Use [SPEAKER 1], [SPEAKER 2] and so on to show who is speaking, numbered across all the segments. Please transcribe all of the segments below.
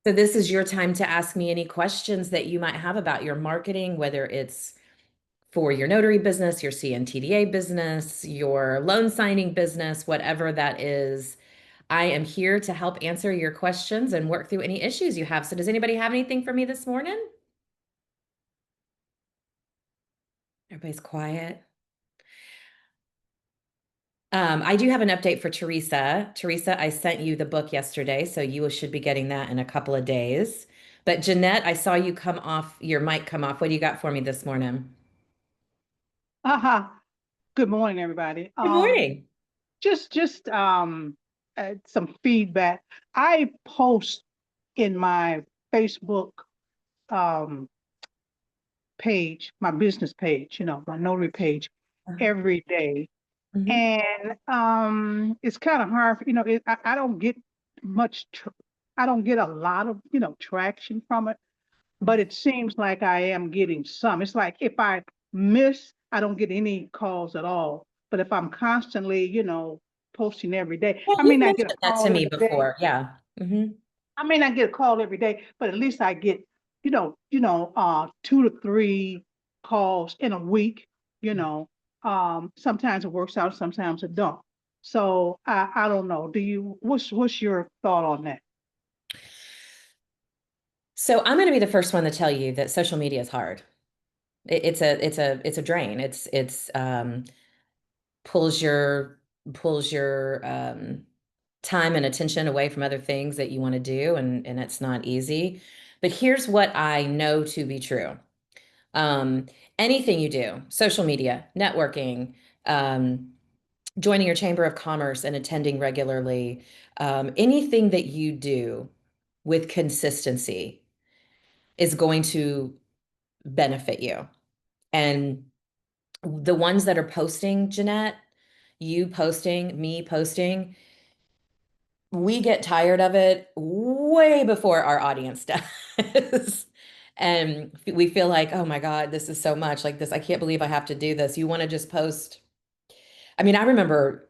[SPEAKER 1] So this is your time to ask me any questions that you might have about your marketing, whether it's for your notary business, your CNTDA business, your loan signing business, whatever that is. I am here to help answer your questions and work through any issues you have. So does anybody have anything for me this morning? Everybody's quiet. I do have an update for Teresa. Teresa, I sent you the book yesterday, so you should be getting that in a couple of days. But Jeanette, I saw you come off, your mic come off. What do you got for me this morning?
[SPEAKER 2] Good morning, everybody.
[SPEAKER 1] Good morning.
[SPEAKER 2] Just some feedback. I post in my Facebook um page, my business page, my notary page every day.
[SPEAKER 1] Mhm.
[SPEAKER 2] And it's kind of hard, I don't get much I don't get a lot of, traction from it, but it seems like I am getting some. It's like if I miss, I don't get any calls at all. But if I'm constantly, posting every day,
[SPEAKER 1] Yeah,
[SPEAKER 2] I may
[SPEAKER 1] you've
[SPEAKER 2] not get a
[SPEAKER 1] mentioned that to
[SPEAKER 2] call
[SPEAKER 1] me
[SPEAKER 2] every day.
[SPEAKER 1] before. Yeah.
[SPEAKER 2] I may not get a call every day, but at least I get, 2 to 3 calls in a week. You know, sometimes it works out, sometimes it don't. So I don't know. What's your thought on that?
[SPEAKER 1] So I'm going to be the first one to tell you that social media is hard. It's a drain. It's pulls your pulls your time and attention away from other things that you want to do, and it's not easy. But here's what I know to be true. Um, Anything you do, social media, networking, um, joining your chamber of commerce and attending regularly, anything that you do with consistency is going to benefit you. And the ones that are posting, Jeanette, you posting, me posting, we get tired of it way before our audience does. And we feel like, oh my God, this is so much like this. I can't believe I have to do this. You want to just post. I mean, I remember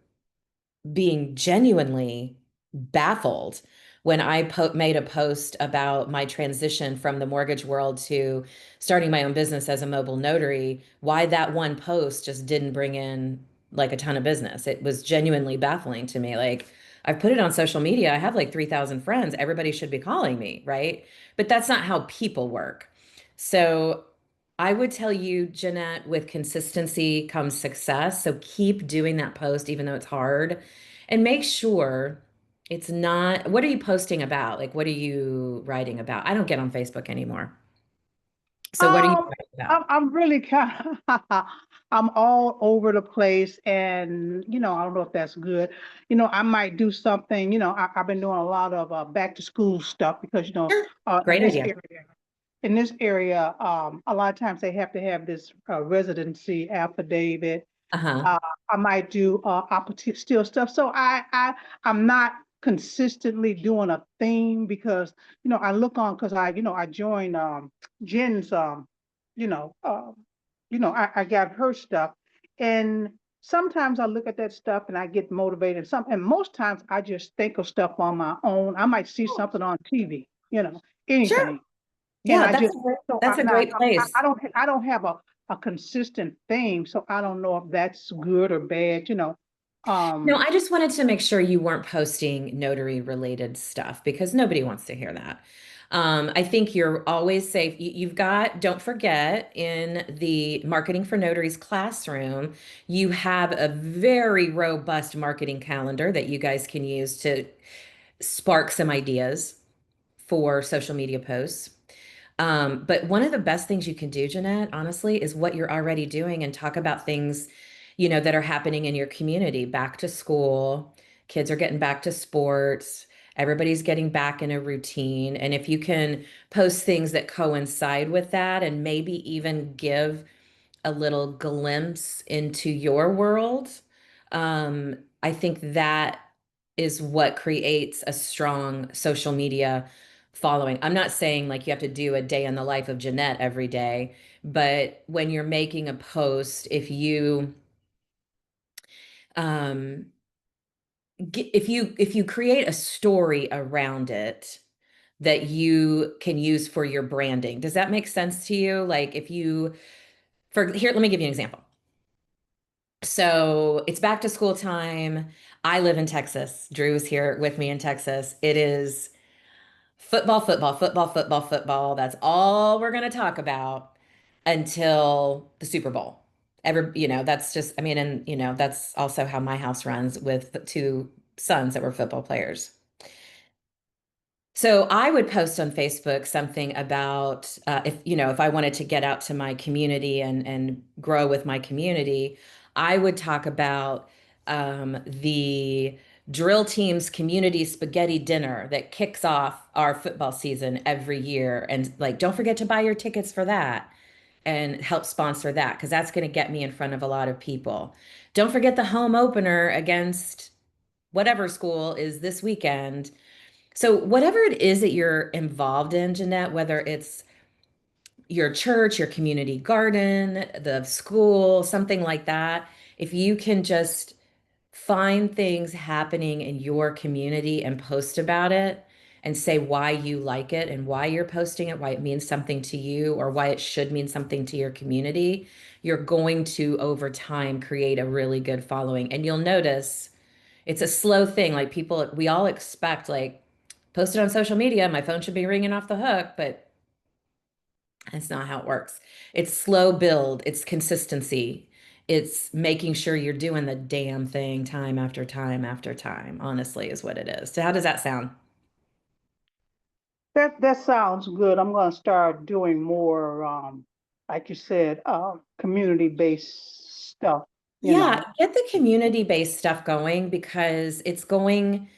[SPEAKER 1] being genuinely baffled when I made a post about my transition from the mortgage world to starting my own business as a mobile notary, why that one post just didn't bring in like a ton of business. It was genuinely baffling to me. Like, I've put it on social media. I have like 3,000 friends. Everybody should be calling me, right? But that's not how people work. So I would tell you, Jeanette, with consistency comes success. So keep doing that post, even though it's hard. And make sure it's not, what are you posting about? Like, what are you writing about? I don't get on Facebook anymore. So what are you
[SPEAKER 2] Um,
[SPEAKER 1] writing about?
[SPEAKER 2] I'm really kind of, I'm all over the place, and I don't know if that's good. I might do something. I've been doing a lot of back to school stuff because
[SPEAKER 1] Sure.
[SPEAKER 2] in
[SPEAKER 1] Great
[SPEAKER 2] this
[SPEAKER 1] idea.
[SPEAKER 2] area, a lot of times they have to have this residency affidavit.
[SPEAKER 1] Uh-huh.
[SPEAKER 2] uh, I might do still stuff. So I'm not consistently doing a theme because I look on because I joined Jen's you know I got her stuff, and sometimes I look at that stuff and I get motivated. And most times I just think of stuff on my own. I might see something on TV,
[SPEAKER 1] Sure.
[SPEAKER 2] anything, and
[SPEAKER 1] Yeah, that's a great place.
[SPEAKER 2] I don't have a consistent theme, so I don't know if that's good or bad.
[SPEAKER 1] No,
[SPEAKER 2] Um,
[SPEAKER 1] I just wanted to make sure you weren't posting notary related stuff because nobody wants to hear that. I think you're always safe. You've got, don't forget, in the Marketing for Notaries classroom, you have a very robust marketing calendar that you guys can use to spark some ideas for social media posts. But one of the best things you can do, Jeanette, honestly, is what you're already doing and talk about things, that are happening in your community. Back to school, kids are getting back to sports, everybody's getting back in a routine. And if you can post things that coincide with that and maybe even give a little glimpse into your world, I think that is what creates a strong social media following. I'm not saying like you have to do a day in the life of Jeanette every day, but when you're making a post, um, if you create a story around it, that you can use for your branding. Does that make sense to you? Like if you, for here, let me give you an example. So it's back to school time. I live in Texas. Drew is here with me in Texas. It is football, football, football, football, football. That's all we're going to talk about until the Super Bowl. That's just, I mean, and that's also how my house runs with two sons that were football players. So I would post on Facebook something about if I wanted to get out to my community and grow with my community, I would talk about the drill team's community spaghetti dinner that kicks off our football season every year, and like don't forget to buy your tickets for that and help sponsor that because that's going to get me in front of a lot of people. Don't forget the home opener against whatever school is this weekend, so, whatever it is that you're involved in, Jeanette, whether it's your church, your community garden, the school, something like that, if you can just find things happening in your community and post about it and say why you like it and why you're posting it, why it means something to you, or why it should mean something to your community, you're going to, over time, create a really good following. And you'll notice it's a slow thing. Like we all expect, like, post it on social media, my phone should be ringing off the hook, but that's not how it works. It's slow build, it's consistency. It's making sure you're doing the damn thing time after time after time, honestly, is what it is. So how does that sound?
[SPEAKER 2] That sounds good. I'm gonna start doing more, like you said, community-based stuff, you
[SPEAKER 1] Yeah,
[SPEAKER 2] know.
[SPEAKER 1] get the community-based stuff going because it's going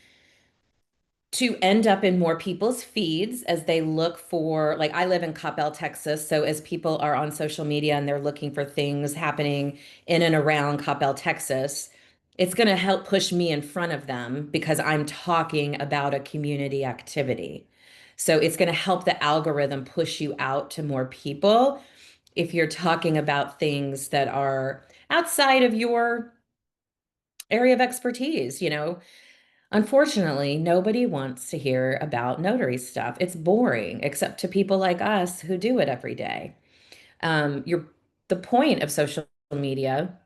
[SPEAKER 1] to end up in more people's feeds as they look for, like, I live in Coppell, Texas. So as people are on social media and they're looking for things happening in and around Coppell, Texas, it's going to help push me in front of them because I'm talking about a community activity. So it's going to help the algorithm push you out to more people if you're talking about things that are outside of your area of expertise. Unfortunately, nobody wants to hear about notary stuff. It's boring, except to people like us who do it every day. The point of social media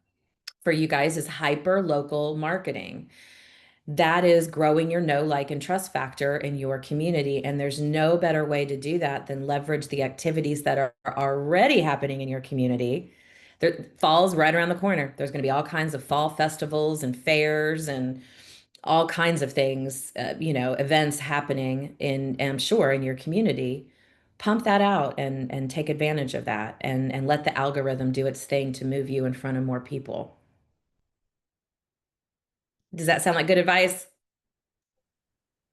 [SPEAKER 1] for you guys is hyper local marketing. That is growing your know, like, and trust factor in your community. And there's no better way to do that than leverage the activities that are already happening in your community. Fall's right around the corner. There's going to be all kinds of fall festivals and fairs and all kinds of things, events happening I'm sure in your community. Pump that out and take advantage of that and let the algorithm do its thing to move you in front of more people. Does that sound like good advice?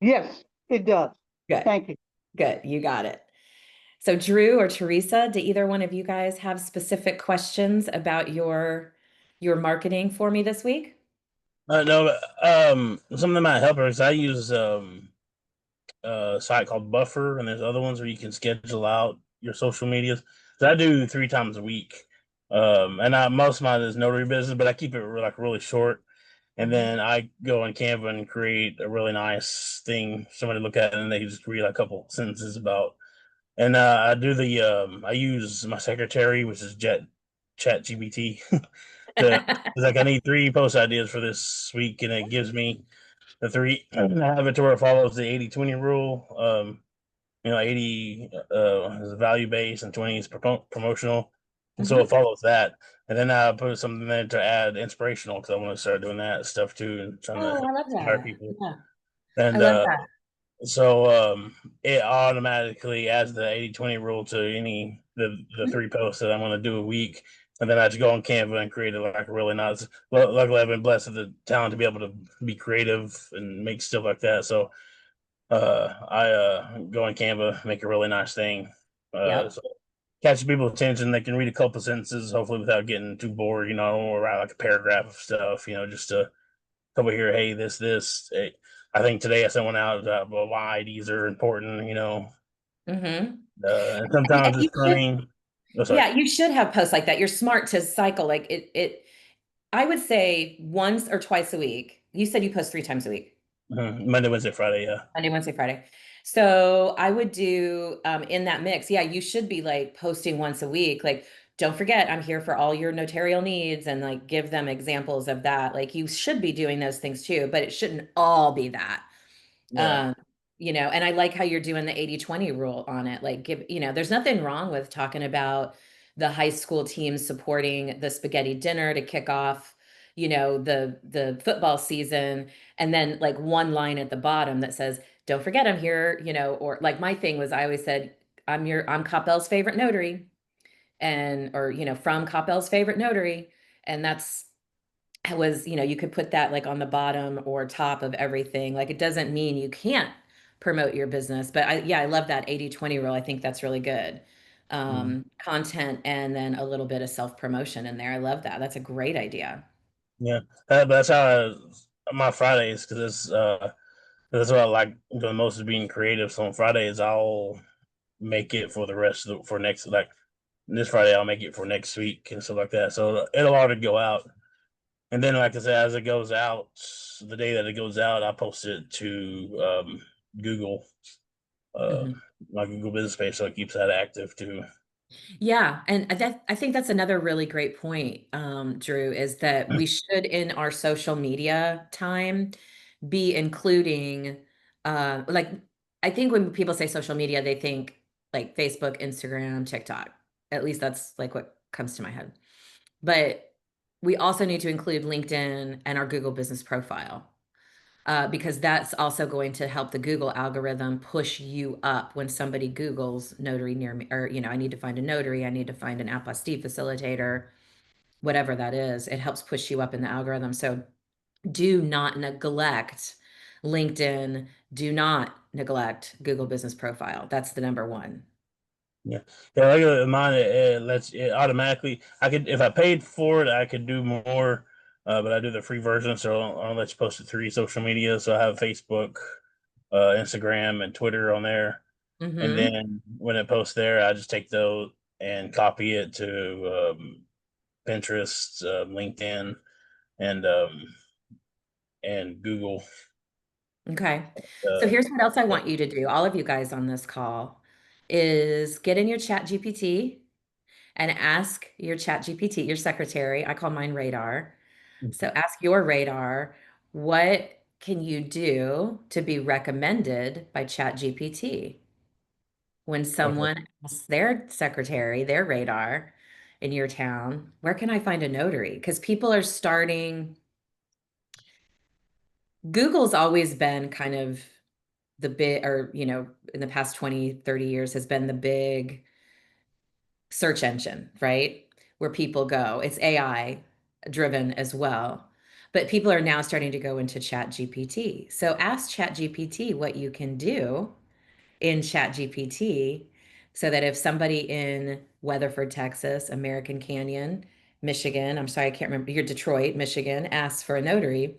[SPEAKER 2] Yes, it does.
[SPEAKER 1] Good,
[SPEAKER 2] Thank you.
[SPEAKER 1] good. You got it. So Drew or Teresa, do either one of you guys have specific questions about your marketing for me this week?
[SPEAKER 3] No, some of my helpers, I use a site called Buffer, and there's other ones where you can schedule out your social medias. So I do 3 times a week, and most of mine is notary business, but I keep it like really short. And
[SPEAKER 1] Mhm.
[SPEAKER 3] then I go on Canva and create a really nice thing. Somebody look at it and they just read a couple sentences about. And I do I use my secretary, which is Chat GPT, to like I need 3 post ideas for this week, and it gives me the three. I have it to where it follows the 80-20 rule. 80 is value based and 20 is promotional. And so it
[SPEAKER 1] Mhm.
[SPEAKER 3] follows that. And then I put something there to add inspirational because I want to start doing that stuff too and trying to
[SPEAKER 1] Oh, I love
[SPEAKER 3] inspire
[SPEAKER 1] that.
[SPEAKER 3] people.
[SPEAKER 1] Yeah, I
[SPEAKER 3] And
[SPEAKER 1] love that.
[SPEAKER 3] so it automatically adds the 80-20 rule to the
[SPEAKER 1] Mhm.
[SPEAKER 3] 3 posts that I'm going to do a week. And then I just go on Canva and create like a really nice. Luckily, I've been blessed with the talent to be able to be creative and make stuff like that. So I go on Canva, make a really nice thing.
[SPEAKER 1] Yep.
[SPEAKER 3] So catch people's attention. They can read a couple sentences, hopefully without getting too bored. Or write like a paragraph of stuff. Just to come over here. Hey, this. Hey, I think today I sent one out about why these are important.
[SPEAKER 1] Hmm.
[SPEAKER 3] And sometimes
[SPEAKER 1] You
[SPEAKER 3] it's
[SPEAKER 1] should,
[SPEAKER 3] funny. Oh, sorry.
[SPEAKER 1] yeah, you should have posts like that. You're smart to cycle like it. I would say once or twice a week. You said you post 3 times a week.
[SPEAKER 3] Monday, Wednesday, Friday. Yeah.
[SPEAKER 1] Monday, Wednesday, Friday. So I would do in that mix. Yeah, you should be like posting once a week. Like, don't forget, I'm here for all your notarial needs and like give them examples of that. Like you should be doing those things too, but it shouldn't all be that.
[SPEAKER 3] Yeah.
[SPEAKER 1] Um, and I like how you're doing the 80-20 rule on it. Like there's nothing wrong with talking about the high school team supporting the spaghetti dinner to kick off, the football season, and then like one line at the bottom that says, "Don't forget I'm here," or like my thing was I always said, I'm Coppell's favorite notary or from Coppell's favorite notary. And that's was, you could put that like on the bottom or top of everything. Like it doesn't mean you can't promote your business, but I love that 80-20 rule. I think that's really good.
[SPEAKER 3] Mhm.
[SPEAKER 1] Content and then a little bit of self-promotion in there. I love that. That's a great idea.
[SPEAKER 3] Yeah. But that's how my Fridays, because that's what I like doing most, is being creative. So on Fridays, I'll make it for the rest of for next, like this Friday, I'll make it for next week and stuff like that. So it'll already go out. And then, like I said, as it goes out, the day that it goes out, I post it to Google, uh,
[SPEAKER 1] Mhm.
[SPEAKER 3] my Google business page, so it keeps that active too.
[SPEAKER 1] Yeah, and I think that's another really great point, Drew, is that we should in our social media time be including like I think when people say social media, they think like Facebook, Instagram, TikTok. At least that's like what comes to my head. But we also need to include LinkedIn and our Google business profile because that's also going to help the Google algorithm push you up when somebody Googles notary near me, or, I need to find a notary, I need to find an apostille facilitator, whatever that is. It helps push you up in the algorithm. So do not neglect LinkedIn. Do not neglect Google business profile. That's the number one.
[SPEAKER 3] Yeah, yeah. Like mine, it lets it automatically. I could, if I paid for it, I could do more, but I do the free version, so I'll let you post it 3 social media. So I have Facebook, Instagram, and Twitter on there. And
[SPEAKER 1] Mm-hmm.
[SPEAKER 3] then when it posts there, I just take those and copy it to Pinterest, LinkedIn, and Google.
[SPEAKER 1] Okay. So
[SPEAKER 3] Uh,
[SPEAKER 1] here's what else I
[SPEAKER 3] yeah.
[SPEAKER 1] want you to do, all of you guys on this call, is get in your chat GPT and ask your chat GPT, your secretary, I call mine Radar. So ask your Radar, what can you do to be recommended by chat GPT? When
[SPEAKER 3] Okay.
[SPEAKER 1] someone asks their secretary, their Radar in your town, where can I find a notary? Because people are starting, Google's always been kind of the big, or, in the past 20, 30 years has been the big search engine, right? Where people go. It's AI driven as well. But people are now starting to go into Chat GPT. So ask Chat GPT what you can do in Chat GPT so that if somebody in Weatherford, Texas, American Canyon, Michigan, I'm sorry, I can't remember, you're Detroit, Michigan, asks for a notary,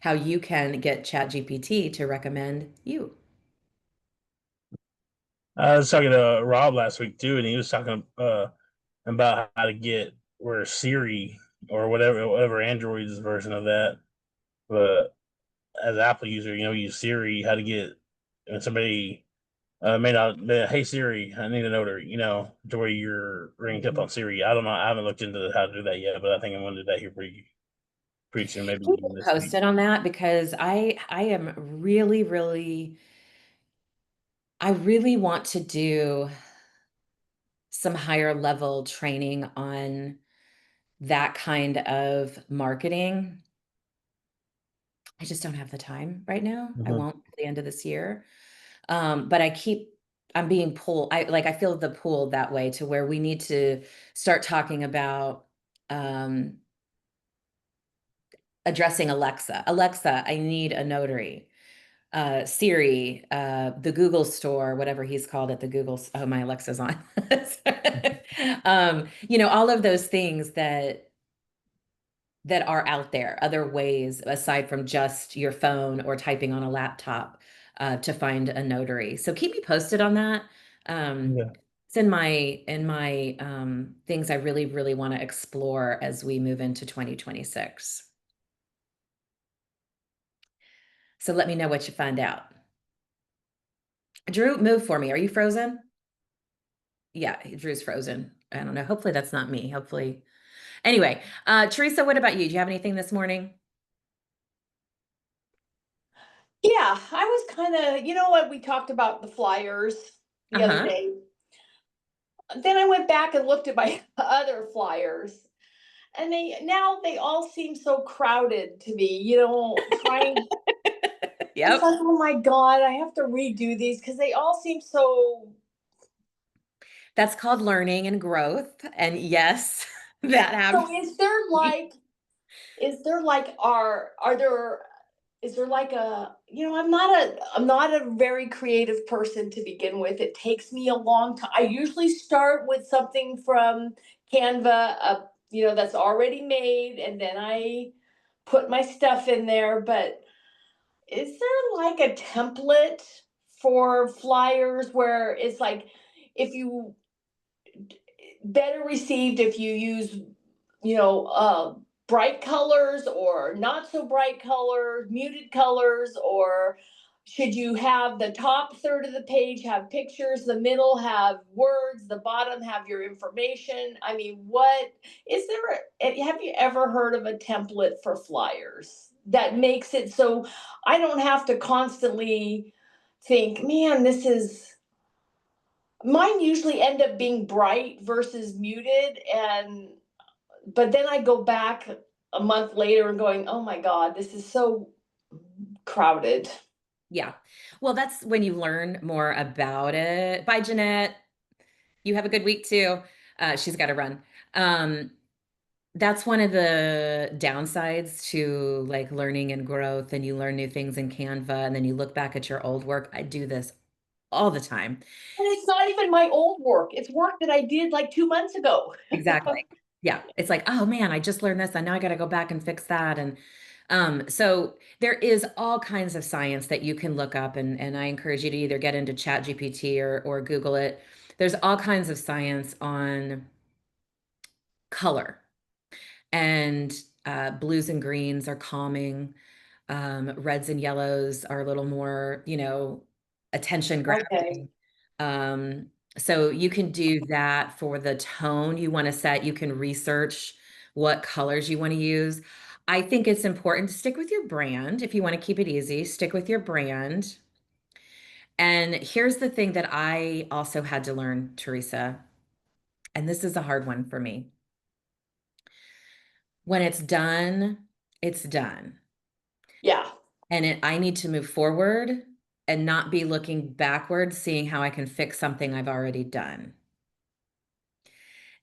[SPEAKER 1] how you can get Chat GPT to recommend you.
[SPEAKER 3] I was talking to Rob last week too, and he was talking about how to get where Siri or whatever Android's version of that. But as an Apple user, use Siri, how to get when somebody may not, hey Siri, I need a notary, to where you're ringing up on Siri. I don't know. I haven't looked into how to do that yet, but I think I'm going to do that here pretty soon, maybe
[SPEAKER 1] Keep
[SPEAKER 3] even
[SPEAKER 1] me
[SPEAKER 3] this week.
[SPEAKER 1] posted on that because I am really, really, I really want to do some higher level training on that kind of marketing. I just don't have the time right now. I
[SPEAKER 3] Hmm.
[SPEAKER 1] won't at the end of this year. But I'm being pulled. I feel the pull that way to where we need to start talking about um, addressing Alexa. Alexa, I need a notary. Siri, the Google store, whatever he's called it, the Google, oh, my Alexa's on. All of those things that are out there, other ways aside from just your phone or typing on a laptop to find a notary. So keep me posted on that.
[SPEAKER 3] Yeah.
[SPEAKER 1] It's in my things I really, really want to explore as we move into 2026. So let me know what you find out. Drew, move for me. Are you frozen? Yeah, Drew's frozen. I don't know. Hopefully that's not me. Hopefully. Anyway, Teresa, what about you? Do you have anything this morning?
[SPEAKER 4] Yeah, I was kind of, you know what, we talked about the flyers the other
[SPEAKER 1] Uh-huh.
[SPEAKER 4] day. Then I went back and looked at my other flyers, and they all seem so crowded to me, trying. It's
[SPEAKER 1] Yep.
[SPEAKER 4] like, oh my God, I have to redo these because they all seem so.
[SPEAKER 1] That's called learning and growth. And yes, that
[SPEAKER 4] So
[SPEAKER 1] happens.
[SPEAKER 4] is there like, are there, is there like I'm not a very creative person to begin with. It takes me a long time. I usually start with something from Canva, that's already made, and then I put my stuff in there. But is there like a template for flyers where it's like, if you better received if you use, bright colors or not so bright colors, muted colors, or should you have the top third of the page have pictures, the middle have words, the bottom have your information? I mean, what is there? Have you ever heard of a template for flyers that makes it so I don't have to constantly think, man, this is mine usually end up being bright versus muted, and but then I go back a month later and going, oh my God, this is so crowded.
[SPEAKER 1] Yeah. Well, that's when you learn more about it. Bye, Jeanette. You have a good week too. She's got to run. Um, that's one of the downsides to like learning and growth, and you learn new things in Canva, and then you look back at your old work. I do this all the time.
[SPEAKER 4] And it's not even my old work. It's work that I did like 2 months ago.
[SPEAKER 1] Exactly. Yeah. It's like, oh man, I just learned this, and now I got to go back and fix that. And so there is all kinds of science that you can look up, and I encourage you to either get into Chat GPT or Google it. There's all kinds of science on color, and blues and greens are calming. Reds and yellows are a little more, attention
[SPEAKER 4] Okay.
[SPEAKER 1] grabbing. So you can do that for the tone you want to set. You can research what colors you want to use. I think it's important to stick with your brand. If you want to keep it easy, stick with your brand. And here's the thing that I also had to learn, Teresa, and this is a hard one for me. When it's done, it's done.
[SPEAKER 4] Yeah.
[SPEAKER 1] And I need to move forward and not be looking backwards, seeing how I can fix something I've already done.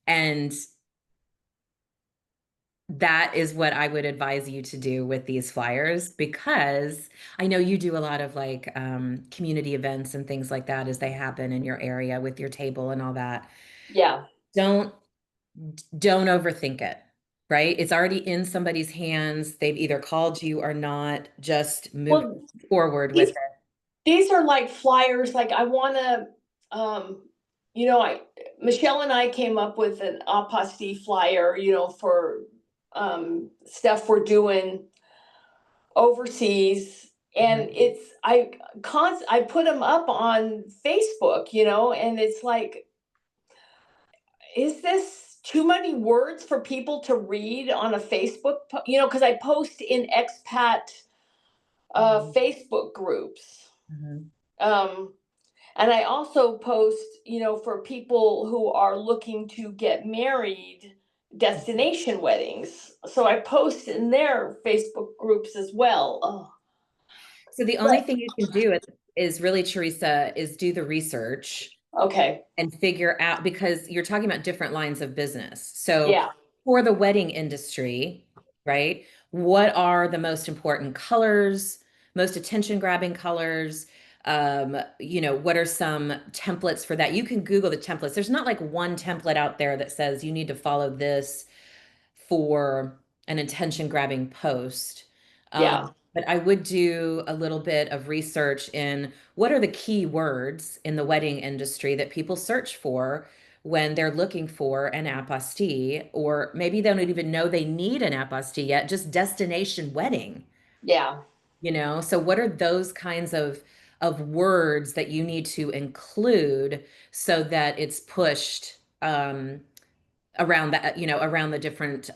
[SPEAKER 1] And that is what I would advise you to do with these flyers, because I know you do a lot of like community events and things like that as they happen in your area with your table and all that.
[SPEAKER 4] Yeah.
[SPEAKER 1] Don't don't overthink it, right? It's already in somebody's hands. They've either called you or not. Just move
[SPEAKER 4] Well,
[SPEAKER 1] forward with
[SPEAKER 4] these
[SPEAKER 1] it.
[SPEAKER 4] these are like flyers. Like I want to, I Michelle and I came up with an apostille flyer, for stuff we're doing overseas. And
[SPEAKER 1] Mhm.
[SPEAKER 4] I put them up on Facebook, and it's like, is this too many words for people to read on a Facebook, because I post in expat
[SPEAKER 1] Mhm.
[SPEAKER 4] Facebook groups.
[SPEAKER 1] Mhm.
[SPEAKER 4] Um, and I also post, for people who are looking to get married, destination weddings. So I post in their Facebook groups as well. Oh,
[SPEAKER 1] So the only
[SPEAKER 4] but
[SPEAKER 1] thing you can do is really, Teresa, is do the research
[SPEAKER 4] okay.
[SPEAKER 1] and figure out, because you're talking about different lines of business. So
[SPEAKER 4] Yeah.
[SPEAKER 1] for the wedding industry, right? What are the most important colors, most attention grabbing colors? What are some templates for that? You can Google the templates. There's not like one template out there that says you need to follow this for an attention grabbing post.
[SPEAKER 4] Yeah.
[SPEAKER 1] But I would do a little bit of research in what are the key words in the wedding industry that people search for when they're looking for an apostille, or maybe they don't even know they need an apostille yet, just destination wedding.
[SPEAKER 4] Yeah.
[SPEAKER 1] So what are those kinds of words that you need to include so that it's pushed around that, around the different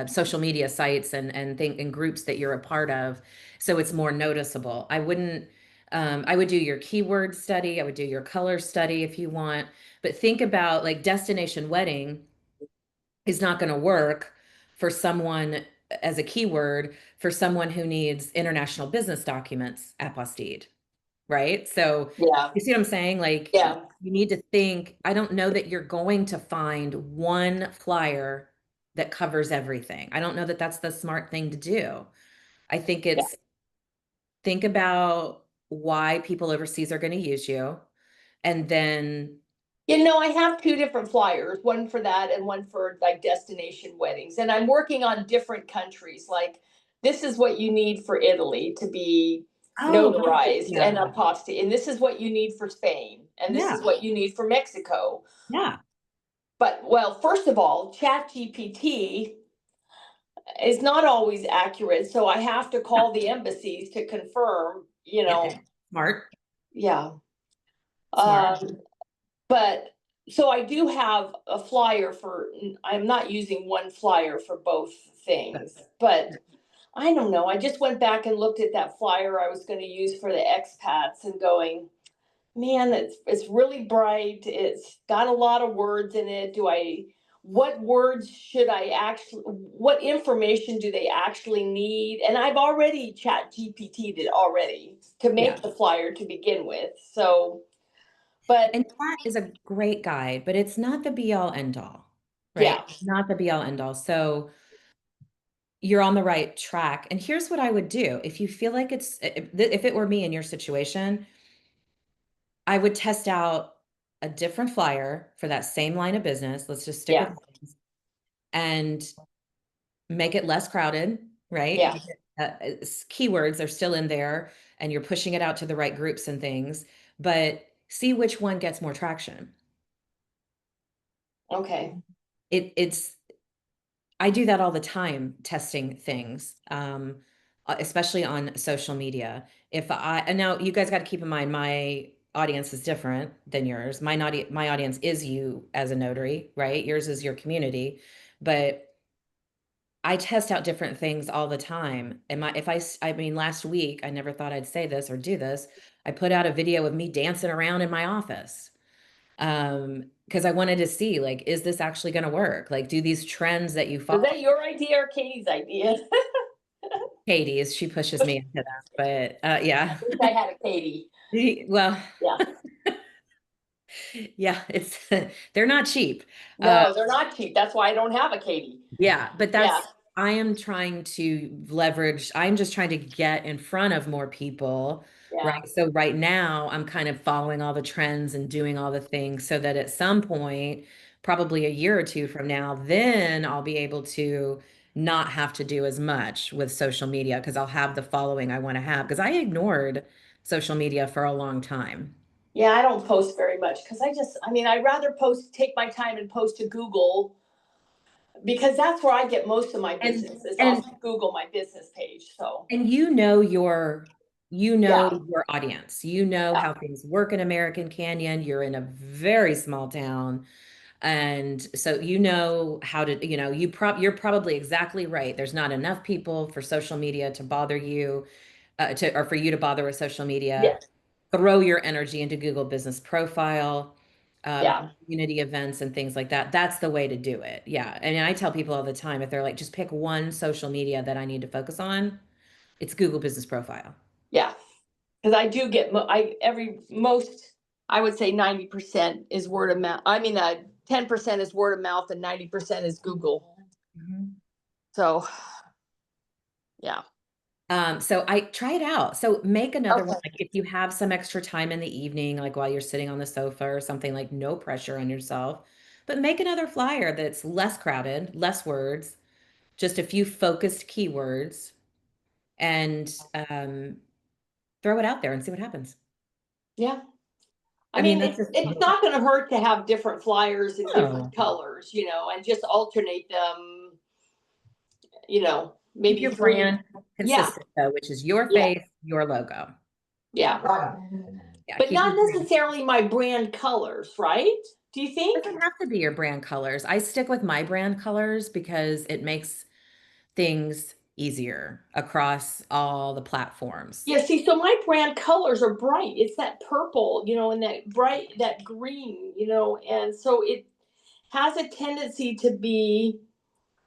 [SPEAKER 1] social media sites and groups that you're a part of, so it's more noticeable. I would do your keyword study, I would do your color study if you want, but think about like destination wedding is not going to work for someone as a keyword for someone who needs international business documents apostille, right? So
[SPEAKER 4] Yeah.
[SPEAKER 1] you see what I'm saying? Like
[SPEAKER 4] Yeah.
[SPEAKER 1] you need to think, I don't know that you're going to find one flyer that covers everything. I don't know that that's the smart thing to do. I think
[SPEAKER 4] Yeah.
[SPEAKER 1] it's think about why people overseas are going to use you and then
[SPEAKER 4] I have two different flyers, one for that and one for like destination weddings. And I'm working on different countries. Like this is what you need for Italy to be
[SPEAKER 1] oh
[SPEAKER 4] notarized
[SPEAKER 1] yeah,
[SPEAKER 4] and apostille. And this is what you need for Spain. And this is
[SPEAKER 1] yeah,
[SPEAKER 4] what you need for Mexico.
[SPEAKER 1] yeah,
[SPEAKER 4] But well, first of all, ChatGPT is not always accurate. So I have to call the embassies to confirm,
[SPEAKER 1] yeah. Smart,
[SPEAKER 4] yeah.
[SPEAKER 1] smart.
[SPEAKER 4] But so I do have a flyer for, I'm not using one flyer for both things, but I don't know. I just went back and looked at that flyer I was going to use for the expats and going, man, it's really bright. It's got a lot of words in it. What words should I actually, what information do they actually need? And I've already chat GPT'd it already to
[SPEAKER 1] Yeah.
[SPEAKER 4] make the flyer to begin with. So, but
[SPEAKER 1] And that is a great guide, but it's not the be all end all, right?
[SPEAKER 4] yeah,
[SPEAKER 1] Not the be all end all. So you're on the right track. And here's what I would do. If you feel like if it were me in your situation, I would test out a different flyer for that same line of business. Let's just stick with
[SPEAKER 4] yeah,
[SPEAKER 1] and make it less crowded, right?
[SPEAKER 4] yeah.
[SPEAKER 1] Keywords are still in there and you're pushing it out to the right groups and things, but see which one gets more traction.
[SPEAKER 4] Okay.
[SPEAKER 1] It's I do that all the time, testing things, especially on social media. And now you guys got to keep in mind, my audience is different than yours. My audience is you as a notary, right? Yours is your community, but I test out different things all the time. I mean, last week, I never thought I'd say this or do this. I put out a video of me dancing around in my office. Because I wanted to see, like, is this actually going to work? Like, do these trends that you
[SPEAKER 4] Was
[SPEAKER 1] follow,
[SPEAKER 4] that your idea or Katie's idea?
[SPEAKER 1] Katie, as she pushes me into that, but yeah.
[SPEAKER 4] I wish I had a Katie.
[SPEAKER 1] Well,
[SPEAKER 4] Yeah.
[SPEAKER 1] yeah, it's they're not cheap. Uh,
[SPEAKER 4] No, they're not cheap. That's why I don't have a Katie.
[SPEAKER 1] Yeah, but
[SPEAKER 4] Yeah.
[SPEAKER 1] I am trying to leverage, I'm just trying to get in front of more people,
[SPEAKER 4] Yeah.
[SPEAKER 1] right? So right now I'm kind of following all the trends and doing all the things so that at some point, probably a year or two from now, then I'll be able to not have to do as much with social media because I'll have the following I want to have because I ignored social media for a long time.
[SPEAKER 4] Yeah, I don't post very much because I mean, I'd rather take my time and post to Google because that's where I get most of my
[SPEAKER 1] And
[SPEAKER 4] business is
[SPEAKER 1] and
[SPEAKER 4] off of Google, my business page. So
[SPEAKER 1] And you know
[SPEAKER 4] yeah,
[SPEAKER 1] your audience. You know
[SPEAKER 4] yeah,
[SPEAKER 1] how things work in American Canyon. You're in a very small town. And so you know how to, you're probably exactly right. There's not enough people for social media to bother you, or for you to bother with social media.
[SPEAKER 4] yeah,
[SPEAKER 1] Throw your energy into Google Business Profile,
[SPEAKER 4] yeah,
[SPEAKER 1] community events and things like that. That's the way to do it. Yeah. And I tell people all the time, if they're like, just pick one social media that I need to focus on, it's Google Business Profile.
[SPEAKER 4] yeah. Because I do get most I would say 90% is word of mouth. I mean, 10% is word of mouth and 90% is Google.
[SPEAKER 1] Mhm.
[SPEAKER 4] So yeah.
[SPEAKER 1] So I try it out. So make another one.
[SPEAKER 4] Okay.
[SPEAKER 1] Like if you have some extra time in the evening, like while you're sitting on the sofa or something, like no pressure on yourself, but make another flyer that's less crowded, less words, just a few focused keywords, and throw it out there and see what happens.
[SPEAKER 4] Yeah. I
[SPEAKER 1] I mean,
[SPEAKER 4] mean,
[SPEAKER 1] that's just
[SPEAKER 4] it's not going to hurt to have different flyers in
[SPEAKER 1] no.
[SPEAKER 4] different colors, and just alternate them, you know.
[SPEAKER 1] Keep
[SPEAKER 4] maybe
[SPEAKER 1] your
[SPEAKER 4] 3.
[SPEAKER 1] brand
[SPEAKER 4] Yeah,
[SPEAKER 1] consistent though, which is your
[SPEAKER 4] Yeah.
[SPEAKER 1] face, your logo.
[SPEAKER 4] yeah.
[SPEAKER 1] Yeah,
[SPEAKER 4] But
[SPEAKER 1] keep
[SPEAKER 4] not
[SPEAKER 1] your brand.
[SPEAKER 4] necessarily my brand colors, right? Do you
[SPEAKER 1] It
[SPEAKER 4] think?
[SPEAKER 1] doesn't have to be your brand colors. I stick with my brand colors because it makes things easier across all the platforms.
[SPEAKER 4] Yeah, see, so my brand colors are bright. It's that purple, and that bright, that green, and so it has a tendency to be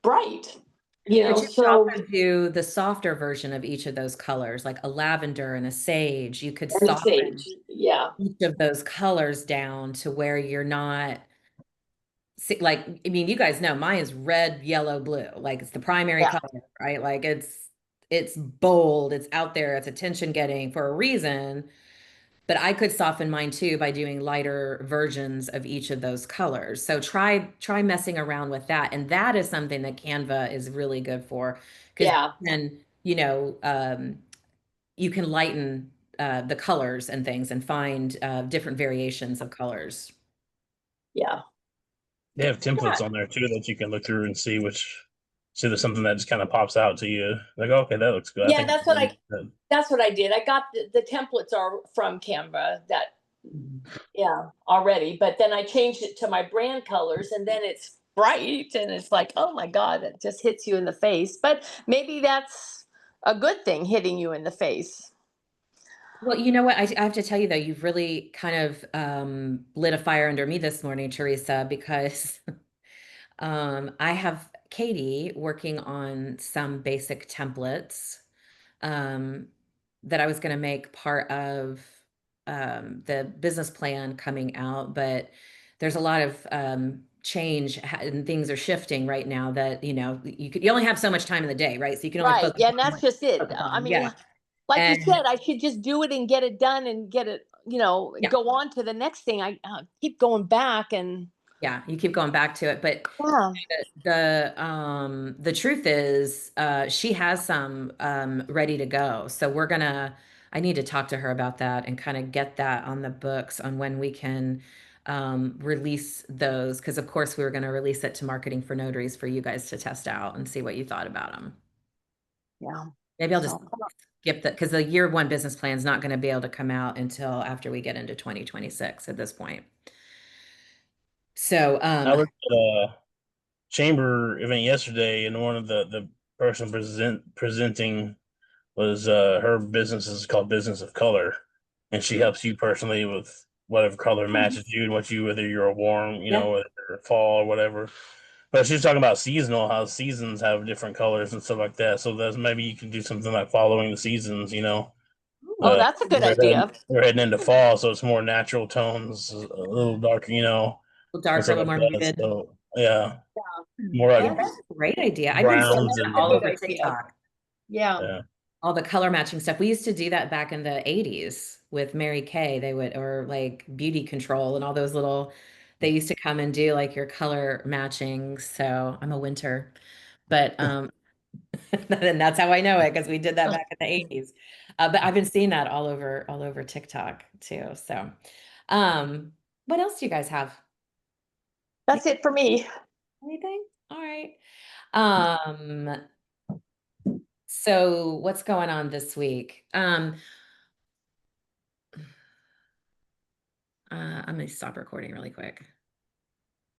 [SPEAKER 4] bright,
[SPEAKER 1] But you could
[SPEAKER 4] so
[SPEAKER 1] also do the softer version of each of those colors, like a lavender and a sage. You could
[SPEAKER 4] and sage.
[SPEAKER 1] soften
[SPEAKER 4] Yeah,
[SPEAKER 1] each of those colors down to where you're not like, I mean, you guys know mine is red, yellow, blue. Like it's the primary
[SPEAKER 4] yeah,
[SPEAKER 1] color, right? Like it's bold, it's out there, it's attention getting for a reason. But I could soften mine too by doing lighter versions of each of those colors. So try messing around with that. And that is something that Canva is really good for because
[SPEAKER 4] yeah,
[SPEAKER 1] then, you can lighten the colors and things and find different variations of colors.
[SPEAKER 4] yeah.
[SPEAKER 3] They have templates on there too that you can look through and see there's something that just kind of pops out to you. Like, okay, that looks good. I
[SPEAKER 4] Yeah,
[SPEAKER 3] think
[SPEAKER 4] that's what I did. I got the templates are from Canva that
[SPEAKER 1] Mhm.
[SPEAKER 4] yeah, already, but then I changed it to my brand colors and then it's bright and it's like, oh my God, it just hits you in the face. But maybe that's a good thing hitting you in the face.
[SPEAKER 1] Well, you know what? I have to tell you though, you've really kind of lit a fire under me this morning, Teresa, because I have Katie working on some basic templates um, that I was going to make part of the business plan coming out, but there's a lot of change and things are shifting right now that, you only have so much time in the day, right? So you can only
[SPEAKER 4] Right.
[SPEAKER 1] focus
[SPEAKER 4] Yeah, and
[SPEAKER 1] on
[SPEAKER 4] that's
[SPEAKER 1] what
[SPEAKER 4] just it.
[SPEAKER 1] focus
[SPEAKER 4] I
[SPEAKER 1] on.
[SPEAKER 4] mean,
[SPEAKER 1] Yeah.
[SPEAKER 4] like you
[SPEAKER 1] And
[SPEAKER 4] said, I should just do it and get it done and get it,
[SPEAKER 1] yeah,
[SPEAKER 4] go on to the next thing. I keep going back and
[SPEAKER 1] yeah, you keep going back to it. But
[SPEAKER 4] yeah,
[SPEAKER 1] the truth is she has some ready to go. So I need to talk to her about that and kind of get that on the books on when we can release those, because of course we were going to release it to Marketing for Notaries for you guys to test out and see what you thought about them.
[SPEAKER 4] yeah.
[SPEAKER 1] Maybe I'll just
[SPEAKER 4] So
[SPEAKER 1] skip that because the year one business plan is not going to be able to come out until after we get into 2026 at this point. So
[SPEAKER 3] I was at a chamber event yesterday, and one of the person presenting was her business is called Business of Color, and she helps you personally with whatever color matches you and whether you're a warm,
[SPEAKER 1] yeah.
[SPEAKER 3] whether you're fall or whatever. But she's talking about seasonal, how seasons have different colors and stuff like that. So that's maybe you can do something like following the seasons.
[SPEAKER 4] oh,
[SPEAKER 3] Uh,
[SPEAKER 4] that's a good idea.
[SPEAKER 3] we're heading into fall, so it's more natural tones, a little darker,
[SPEAKER 1] A little
[SPEAKER 3] and
[SPEAKER 1] darker, a
[SPEAKER 3] stuff
[SPEAKER 1] little
[SPEAKER 3] like
[SPEAKER 1] more
[SPEAKER 3] that.
[SPEAKER 1] muted.
[SPEAKER 3] So yeah, more
[SPEAKER 1] Yeah,
[SPEAKER 3] like
[SPEAKER 1] that's a great idea. I've been seeing
[SPEAKER 3] browns
[SPEAKER 1] that
[SPEAKER 3] and
[SPEAKER 1] all
[SPEAKER 4] That's a
[SPEAKER 1] over
[SPEAKER 4] good idea.
[SPEAKER 1] TikTok,
[SPEAKER 4] Yeah.
[SPEAKER 3] yeah.
[SPEAKER 1] all the color matching stuff. We used to do that back in the 80s with Mary Kay. Or like Beauty Control and all those they used to come and do like your color matching. So I'm a winter, but and that's how I know it because we did that back in the 80s. But I've been seeing that all over TikTok too. So, what else do you guys have?
[SPEAKER 4] That's it for me.
[SPEAKER 1] Anything? All right. Um, so what's going on this week? I'm gonna stop recording really quick.